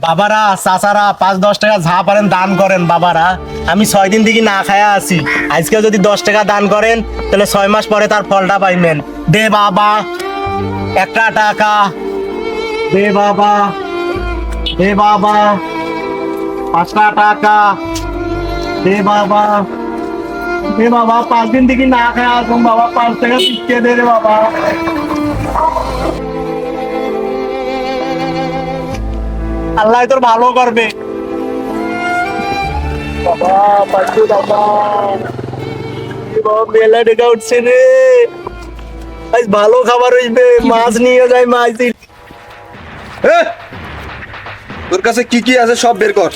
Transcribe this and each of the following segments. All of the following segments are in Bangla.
বাবারা চাচারা 5-10 টাকা যা পারেন দান করেন বাবারা। আমি 6 দিন থেকে না খায়া আছি, আজকে যদি 10 টাকা দান করেন তাহলে 6 মাস পরে তার ফলটা পাইবেন। দে বাবা 1 টাকা, দে বাবা, দে বাবা 5 টাকা, দে বাবা, দে বাবা 5 দিন থেকে না খায়া আসুন বাবা, 5 টাকা দিচ্ছে দে রে বাবা। আল্লাহ তোর ভালো করবে বাবা। পাঁচশো বাবা, মেলা ডেকা উঠছে রে, আজ ভালো খাবার হইবে, মাছ নিয়ে যাই মাছ দিই। তোর কাছে কি কি আছে সব বের কর।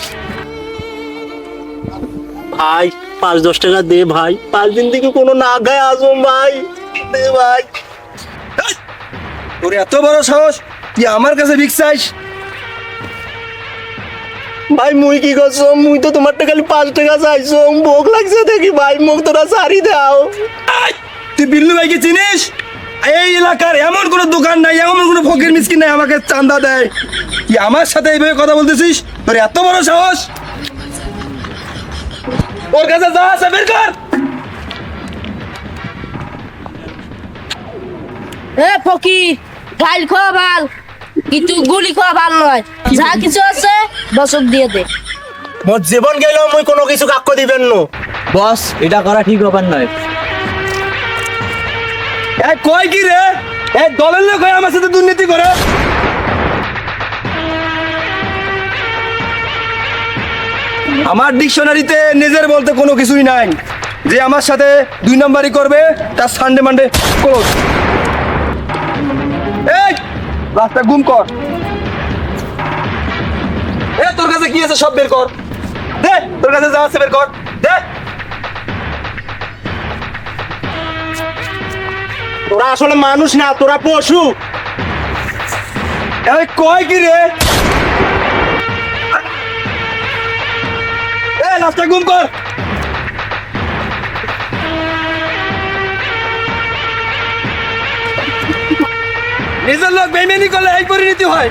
ভাই 5-10 টাকা দে ভাই, 5 দিন থেকে কোনো না খায় আসুন ভাই, দে ভাই। তোর এত বড় সাহস, তুই আমার কাছে ভিক চাইস? ভাই মুই কি করছো, মুই তো তোমার খালি 5 টাকা চাইছো, ভোগ লাগছে দেখি ভাই, মুখ তোরা সারি দাও। তুই বিল্লু ভাইকে চিনিস? এই এলাকার এমন কোনো দোকান নাই, এমন কোনো ফকির মিসকিন নাই আমাকে চাঁদা দেয়। তুই আমার সাথে এইভাবে কথা বলতেছিস? তোর এত বড় সাহস? ওর কাছে যা আছে বের কর। এ ফকি, গাইল খাওয়া ভাল কিন্তু গুলি খাওয়া ভাল নয়। যা কিছু আছে দশক দিয়ে দে। মোর জীবন গেলেও মুই কোনো কিছু কাক্য দিবেন না। বস, এটা করা ঠিক হবার নয়। এই কয় কি রে? এই দলের লোক হয়ে আমার সাথে দুর্নীতি করে? আমার ডিকশনারিতে নিজের বলতে কোনো কিছুই নাই। যে আমার সাথে 2 নাম্বারই করবে তার সানডে মানডে ক্লোজ। এই রাস্তা গুম কর। এ তোর কাছে কি আছে সব বের কর। দে তোর কাছে যা আছে বের কর, দে। তোরা আসলে মানুষ না, তোরা পশু। এই কয় কি রে? এ রাস্তা গুম কর। নিজের লোক বেইমানি করলে এই পরিণতি হয়।